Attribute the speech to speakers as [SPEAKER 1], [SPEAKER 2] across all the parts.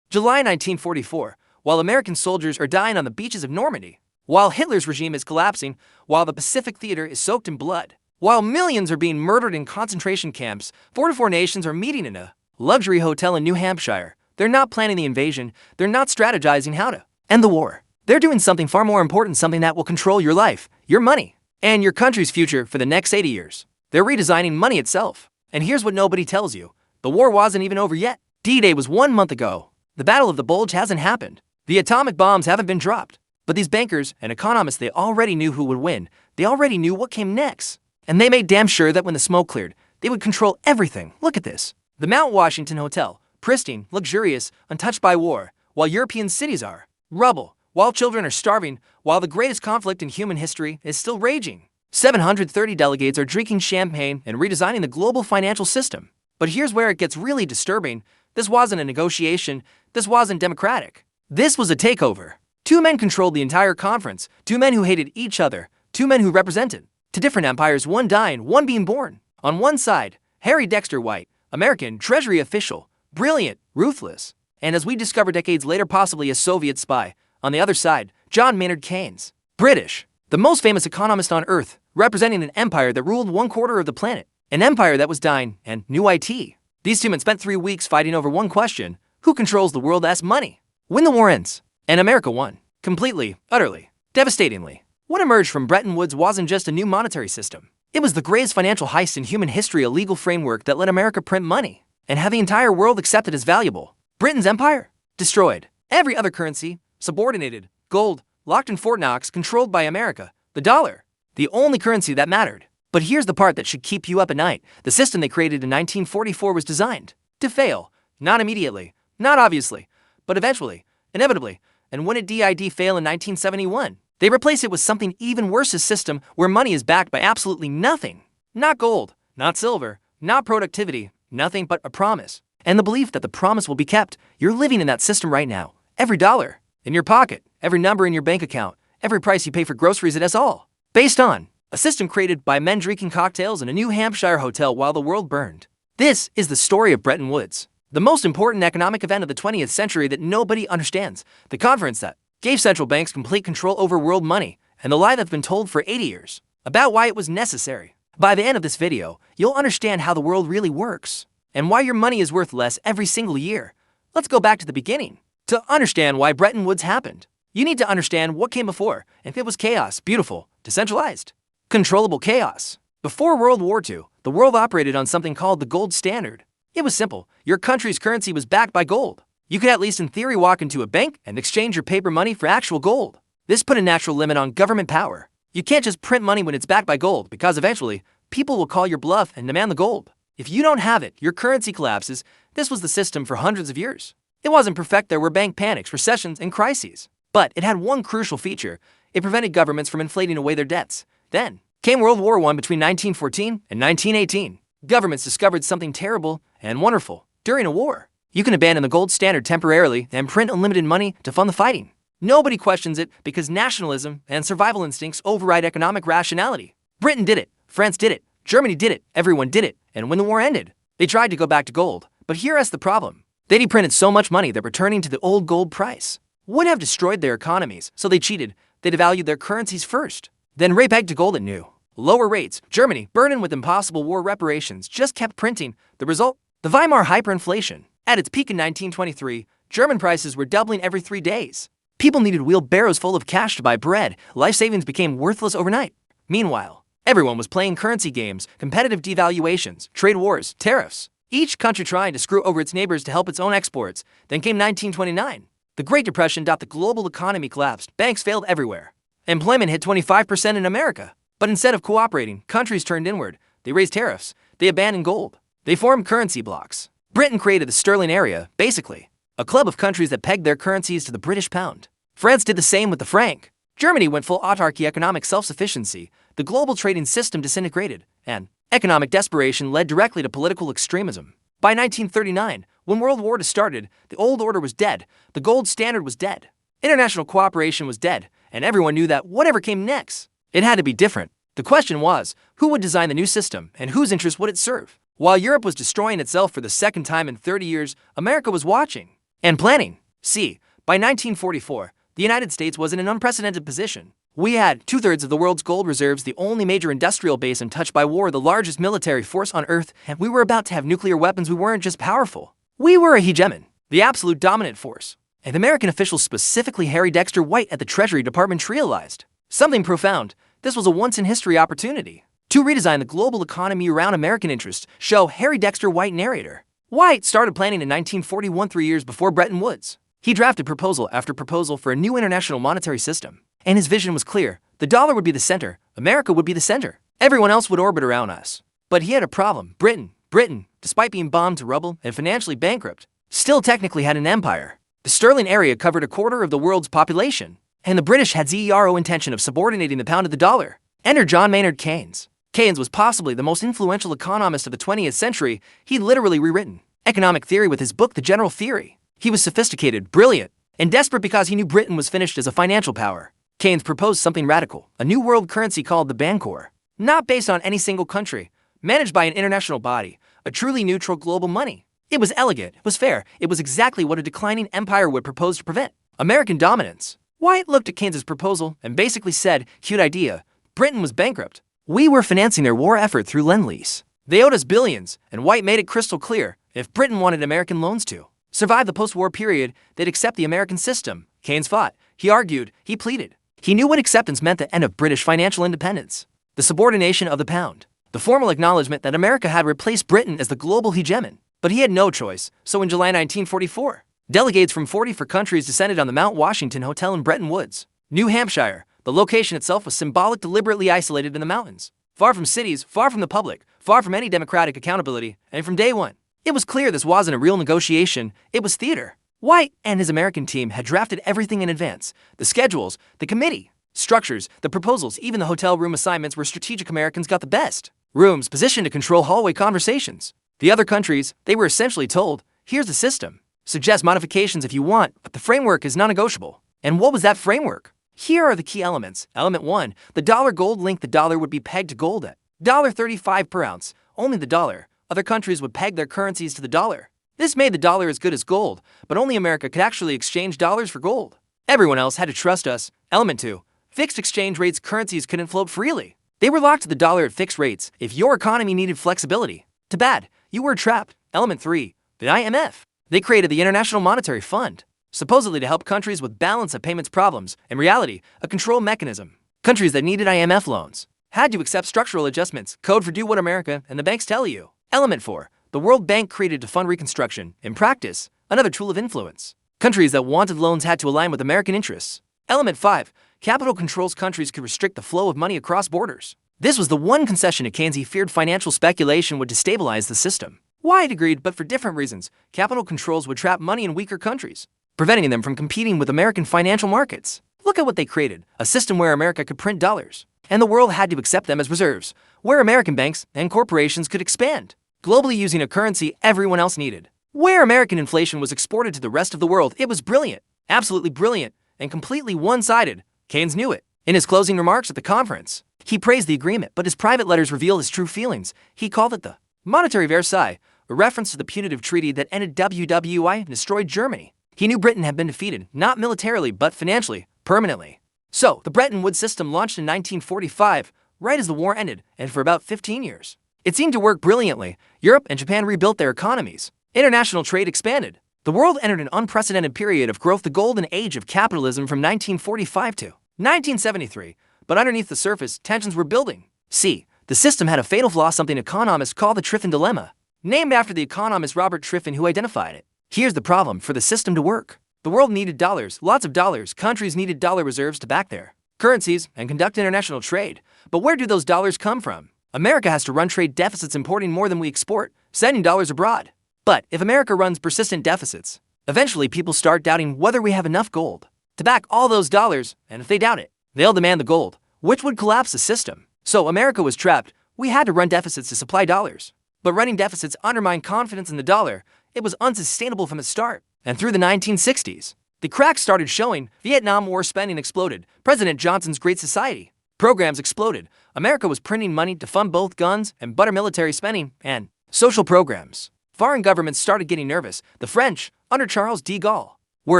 [SPEAKER 1] July 1944, while American soldiers are dying on the beaches of Normandy, while Hitler's regime is collapsing, while the Pacific Theater is soaked in blood, while millions are being murdered in concentration camps, 44 nations are meeting in a luxury hotel in New Hampshire. They're not planning the invasion, they're not strategizing how to end the war. They're doing something far more important, something that will control your life, your money, and your country's future for the next 80 years. They're redesigning money itself. And here's what nobody tells you. The war wasn't even over yet. D-Day was 1 month ago. The Battle of the Bulge hasn't happened. The atomic bombs haven't been dropped. But these bankers and economists, they already knew who would win. They already knew what came next. And they made damn sure that when the smoke cleared, they would control everything. Look at this. The Mount Washington Hotel, pristine, luxurious, untouched by war, while European cities are rubble, while children are starving, while the greatest conflict in human history is still raging. 730 delegates are drinking champagne and redesigning the global financial system. But here's where it gets really disturbing. This wasn't a negotiation. This wasn't democratic. This was a takeover. Two men controlled the entire conference. Two men who hated each other. Two men who represented two different empires, one dying, one being born. On one side, Harry Dexter White, American Treasury official, brilliant, ruthless, and as we discover decades later, possibly a Soviet spy. On the other side, John Maynard Keynes, British, the most famous economist on earth, representing an empire that ruled 1/4 of the planet, an empire that was dying and knew IT. These two men spent 3 weeks fighting over one question: who controls the world's money? When the war ends, and America won, completely, utterly, devastatingly. What emerged from Bretton Woods wasn't just a new monetary system. It was the greatest financial heist in human history, a legal framework that let America print money and have the entire world accept it as valuable. Britain's empire? Destroyed. Every other currency, subordinated, gold, locked in Fort Knox, controlled by America. The dollar, the only currency that mattered. But here's the part that should keep you up at night. The system they created in 1944 was designed to fail. Not immediately, not obviously, but eventually, inevitably. And when it did fail in 1971, they replaced it with something even worse, a system where money is backed by absolutely nothing. Not gold, not silver, not productivity, nothing but a promise. And the belief that the promise will be kept. You're living in that system right now. Every dollar in your pocket, every number in your bank account, every price you pay for groceries, it is all based on a system created by men drinking cocktails in a New Hampshire hotel while the world burned. This is the story of Bretton Woods, the most important economic event of the 20th century that nobody understands. The conference that gave central banks complete control over world money, and the lie that's been told for 80 years about why it was necessary. By the end of this video, you'll understand how the world really works and why your money is worth less every single year. Let's go back to the beginning. To understand why Bretton Woods happened, you need to understand what came before, and if it was chaos, beautiful, decentralized, controllable chaos. Before World War II, the world operated on something called the gold standard. It was simple. Your country's currency was backed by gold. You could at least in theory walk into a bank and exchange your paper money for actual gold. This put a natural limit on government power. You can't just print money when it's backed by gold, because eventually, people will call your bluff and demand the gold. If you don't have it, your currency collapses. This was the system for hundreds of years. It wasn't perfect. There were bank panics, recessions, and crises. But it had one crucial feature. It prevented governments from inflating away their debts. Then came World War I between 1914 and 1918. Governments discovered something terrible and wonderful. During a war, you can abandon the gold standard temporarily and print unlimited money to fund the fighting. Nobody questions it because nationalism and survival instincts override economic rationality. Britain did it. France did it. Germany did it. Everyone did it. And when the war ended, they tried to go back to gold. But here's the problem. They reprinted so much money that returning to the old gold price would have destroyed their economies, so they cheated. They devalued their currencies first, then re-pegged to gold at new lower rates. Germany, burdened with impossible war reparations, just kept printing. The result? The Weimar hyperinflation. At its peak in 1923, German prices were doubling every 3 days. People needed wheelbarrows full of cash to buy bread. Life savings became worthless overnight. Meanwhile, everyone was playing currency games, competitive devaluations, trade wars, tariffs. Each country trying to screw over its neighbors to help its own exports. Then came 1929. The Great Depression. The global economy collapsed. Banks failed everywhere. Employment hit 25% in America. But instead of cooperating, countries turned inward. They raised tariffs. They abandoned gold. They formed currency blocks. Britain created the sterling area, basically a club of countries that pegged their currencies to the British pound. France did the same with the franc. Germany went full autarky, economic self-sufficiency. The global trading system disintegrated, and economic desperation led directly to political extremism. By 1939, when World War II started, the old order was dead. The gold standard was dead. International cooperation was dead, and everyone knew that whatever came next, it had to be different. The question was, who would design the new system, and whose interest would it serve? While Europe was destroying itself for the second time in 30 years, America was watching. And planning. See, by 1944, the United States was in an unprecedented position. We had 2/3 of the world's gold reserves, the only major industrial base untouched by war, the largest military force on Earth, and we were about to have nuclear weapons. We weren't just powerful. We were a hegemon, the absolute dominant force. And American officials, specifically Harry Dexter White at the Treasury Department, realized something profound. This was a once-in-history opportunity to redesign the global economy around American interests. Show Harry Dexter White, narrator. White started planning in 1941, 3 years before Bretton Woods. He drafted proposal after proposal for a new international monetary system. And his vision was clear. The dollar would be the center. America would be the center. Everyone else would orbit around us. But he had a problem. Britain, despite being bombed to rubble and financially bankrupt, still technically had an empire. The sterling area covered a quarter of the world's population. And the British had zero intention of subordinating the pound to the dollar. Enter John Maynard Keynes. Keynes was possibly the most influential economist of the 20th century. He'd literally rewritten economic theory with his book, The General Theory. He was sophisticated, brilliant, and desperate because he knew Britain was finished as a financial power. Keynes proposed something radical, a new world currency called the Bancor, not based on any single country, managed by an international body, a truly neutral global money. It was elegant, it was fair, it was exactly what a declining empire would propose to prevent American dominance. White looked at Keynes's proposal and basically said, cute idea, Britain was bankrupt. We were financing their war effort through Lend-Lease. They owed us billions, and White made it crystal clear, if Britain wanted American loans to survive the post-war period, they'd accept the American system. Keynes fought, he argued, he pleaded. He knew what acceptance meant: the end of British financial independence, the subordination of the pound, the formal acknowledgement that America had replaced Britain as the global hegemon. But he had no choice, so in July 1944, delegates from 44 countries descended on the Mount Washington Hotel in Bretton Woods, New Hampshire. The location itself was symbolic, deliberately isolated in the mountains, far from cities, far from the public, far from any democratic accountability, and from day one, it was clear this wasn't a real negotiation, it was theater. White and his American team had drafted everything in advance. The schedules, the committee, structures, the proposals, even the hotel room assignments where strategic Americans got the best rooms positioned to control hallway conversations. The other countries, they were essentially told, here's the system. Suggest modifications if you want, but the framework is non-negotiable. And what was that framework? Here are the key elements. Element 1, the dollar gold link. The dollar would be pegged to gold at $1.35 per ounce, only the dollar. Other countries would peg their currencies to the dollar. This made the dollar as good as gold, but only America could actually exchange dollars for gold. Everyone else had to trust us. Element 2, fixed exchange rates. Currencies couldn't float freely. They were locked to the dollar at fixed rates. If your economy needed flexibility, too bad, you were trapped. Element 3, the IMF. They created the International Monetary Fund, supposedly to help countries with balance of payments problems. In reality, a control mechanism. Countries that needed IMF loans had to accept structural adjustments, code for do what America and the banks tell you. Element 4, the World Bank created to fund reconstruction. In practice, another tool of influence. Countries that wanted loans had to align with American interests. Element 5, capital controls. Countries could restrict the flow of money across borders. This was the one concession to Keynes. He feared financial speculation would destabilize the system. White agreed, but for different reasons. Capital controls would trap money in weaker countries, preventing them from competing with American financial markets. Look at what they created, a system where America could print dollars, and the world had to accept them as reserves, where American banks and corporations could expand globally using a currency everyone else needed. Where American inflation was exported to the rest of the world. It was brilliant, absolutely brilliant, and completely one-sided. Keynes knew it. In his closing remarks at the conference, he praised the agreement, but his private letters reveal his true feelings. He called it the Monetary Versailles, a reference to the punitive treaty that ended WWII and destroyed Germany. He knew Britain had been defeated, not militarily, but financially, permanently. So, the Bretton Woods system launched in 1945, right as the war ended, and for about 15 years. It seemed to work brilliantly. Europe and Japan rebuilt their economies. International trade expanded. The world entered an unprecedented period of growth, the golden age of capitalism from 1945 to 1973. But underneath the surface, tensions were building. See, the system had a fatal flaw, something economists call the Triffin dilemma, named after the economist Robert Triffin, who identified it. Here's the problem: for the system to work, the world needed dollars, lots of dollars. Countries needed dollar reserves to back their currencies and conduct international trade. But where do those dollars come from? America has to run trade deficits, importing more than we export, sending dollars abroad. But if America runs persistent deficits, eventually people start doubting whether we have enough gold to back all those dollars, and if they doubt it, they'll demand the gold, which would collapse the system. So America was trapped. We had to run deficits to supply dollars. But running deficits undermined confidence in the dollar. It was unsustainable from the start. And through the 1960s, the cracks started showing. Vietnam War spending exploded. President Johnson's Great Society programs exploded. America was printing money to fund both guns and butter military spending and social programs. Foreign governments started getting nervous. The French, under Charles de Gaulle, were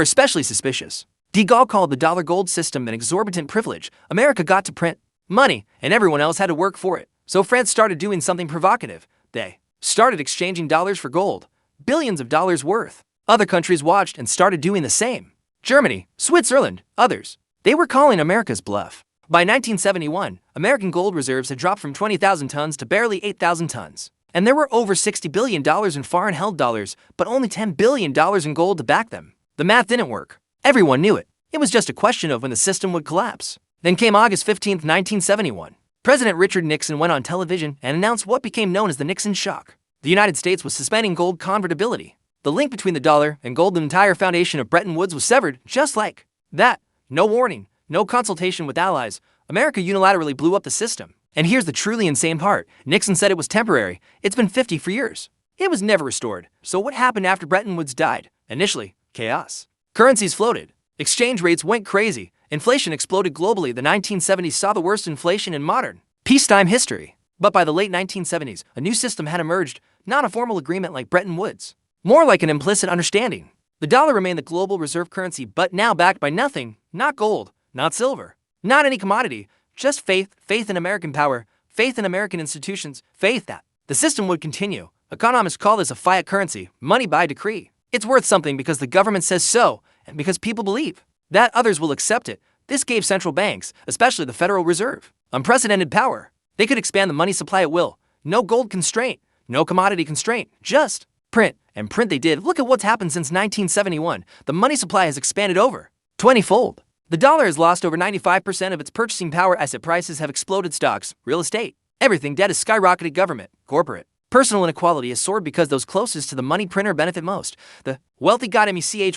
[SPEAKER 1] especially suspicious. De Gaulle called the dollar-gold system an exorbitant privilege. America got to print money, and everyone else had to work for it. So France started doing something provocative. They started exchanging dollars for gold, billions of dollars worth. Other countries watched and started doing the same. Germany, Switzerland, others. They were calling America's bluff. By 1971, American gold reserves had dropped from 20,000 tons to barely 8,000 tons. And there were over $60 billion in foreign-held dollars, but only $10 billion in gold to back them. The math didn't work. Everyone knew it. It was just a question of when the system would collapse. Then came August 15, 1971. President Richard Nixon went on television and announced what became known as the Nixon shock. The United States was suspending gold convertibility. The link between the dollar and gold, the entire foundation of Bretton Woods, was severed just like that. No warning, no consultation with allies. America unilaterally blew up the system. And here's the truly insane part. Nixon said it was temporary. It's been 50 for years. It was never restored. So what happened after Bretton Woods died? Initially, chaos. Currencies floated. Exchange rates went crazy. Inflation exploded globally. The 1970s saw the worst inflation in modern peacetime history. But by the late 1970s, a new system had emerged, not a formal agreement like Bretton Woods, more like an implicit understanding. The dollar remained the global reserve currency, but now backed by nothing, not gold, not silver, not any commodity, just faith in American power, faith in American institutions, faith that the system would continue. Economists call this a fiat currency, money by decree. It's worth something because the government says so, and because people believe that others will accept it. This gave central banks, especially the Federal Reserve, unprecedented power. They could expand the money supply at will. No gold constraint, no commodity constraint, just print. And print they did. Look at what's happened since 1971. The money supply has expanded over 20-fold. The dollar has lost over 95% of its purchasing power. Asset prices have exploded. Stocks, real estate, everything. Debt has skyrocketed. Government, corporate, personal inequality has soared because those closest to the money printer benefit most. The wealthy got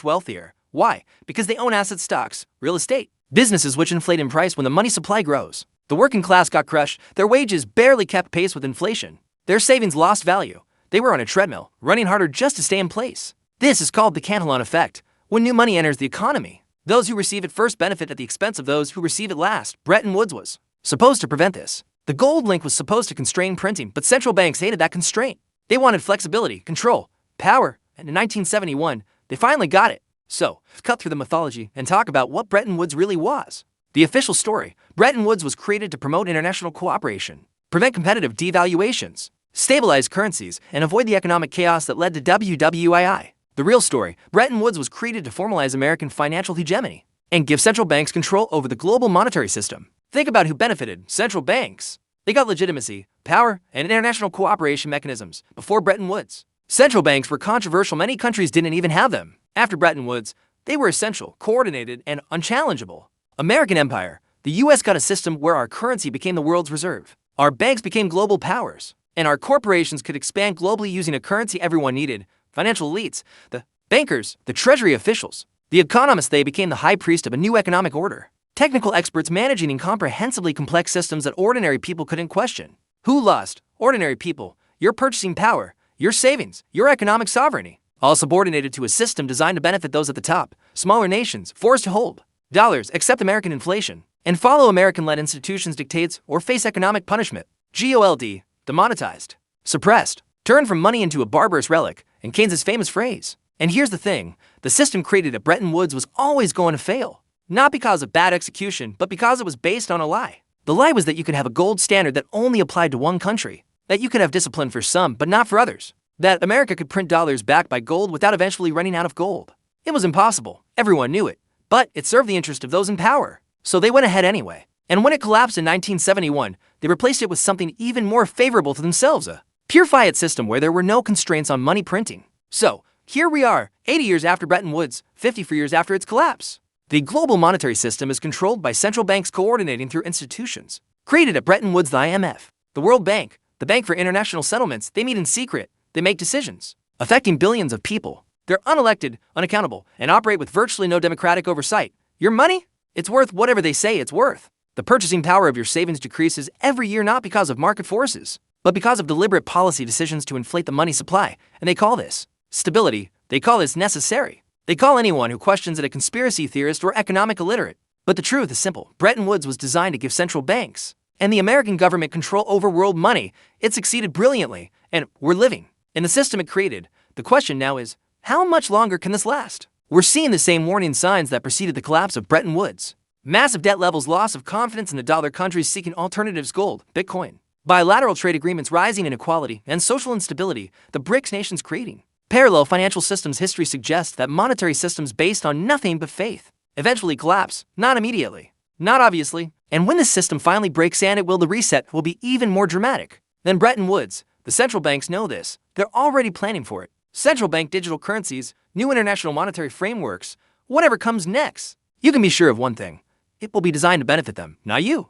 [SPEAKER 1] wealthier. Why? Because they own assets, stocks, real estate, businesses which inflate in price when the money supply grows. The working class got crushed. Their wages barely kept pace with inflation. Their savings lost value. They were on a treadmill, running harder just to stay in place. This is called the Cantillon effect. When new money enters the economy, those who receive it first benefit at the expense of those who receive it last. Bretton Woods was supposed to prevent this. The gold link was supposed to constrain printing, but central banks hated that constraint. They wanted flexibility, control, power, and in 1971, they finally got it. So, let's cut through the mythology and talk about what Bretton Woods really was. The official story: Bretton Woods was created to promote international cooperation, prevent competitive devaluations, stabilize currencies, and avoid the economic chaos that led to BWII. The real story: Bretton Woods was created to formalize American financial hegemony and give central banks control over the global monetary system. Think about who benefited: central banks. They got legitimacy, power, and international cooperation mechanisms. Before Bretton Woods, central banks were controversial. Many countries didn't even have them. After Bretton Woods, they were essential, coordinated, and unchallengeable. American empire: the US got a system where our currency became the world's reserve. Our banks became global powers. And our corporations could expand globally using a currency everyone needed. Financial elites, the bankers, the treasury officials, the economists, they became the high priest of a new economic order. Technical experts managing incomprehensibly complex systems that ordinary people couldn't question. Who lost? Ordinary people. Your purchasing power, your savings, your economic sovereignty. All subordinated to a system designed to benefit those at the top. Smaller nations, forced to hold dollars, accept American inflation, and follow American-led institutions' dictates or face economic punishment. GOLD. Demonetized, suppressed, turned from money into a barbarous relic, and Keynes' famous phrase. And here's the thing: the system created at Bretton Woods was always going to fail. Not because of bad execution, but because it was based on a lie. The lie was that you could have a gold standard that only applied to one country, that you could have discipline for some but not for others, that America could print dollars backed by gold without eventually running out of gold. It was impossible. Everyone knew it. But it served the interest of those in power. So they went ahead anyway. And when it collapsed in 1971, they replaced it with something even more favorable to themselves, a pure fiat system where there were no constraints on money printing. So, here we are, 80 years after Bretton Woods, 54 years after its collapse. The global monetary system is controlled by central banks coordinating through institutions created at Bretton Woods: the IMF, the World Bank, the Bank for International Settlements. They meet in secret. They make decisions affecting billions of people. They're unelected, unaccountable, and operate with virtually no democratic oversight. Your money? It's worth whatever they say it's worth. The purchasing power of your savings decreases every year, not because of market forces, but because of deliberate policy decisions to inflate the money supply. And they call this stability. They call this necessary. They call anyone who questions it a conspiracy theorist or economic illiterate. But the truth is simple. Bretton Woods was designed to give central banks and the American government control over world money. It succeeded brilliantly, and we're living in the system it created. The question now is, How much longer can this last? We're seeing the same warning signs that preceded the collapse of Bretton Woods. Massive debt levels, loss of confidence in the dollar, countries seeking alternatives, gold, Bitcoin, bilateral trade agreements, rising inequality, and social instability the BRICS nations creating. Parallel financial systems. History suggests that monetary systems based on nothing but faith eventually collapse, not immediately, not obviously, and when this system finally breaks, and it will, the reset will be even more dramatic than Bretton Woods. The central banks know this. They're already planning for it. Central bank digital currencies, new international monetary frameworks, whatever comes next. You can be sure of one thing: it will be designed to benefit them, not you.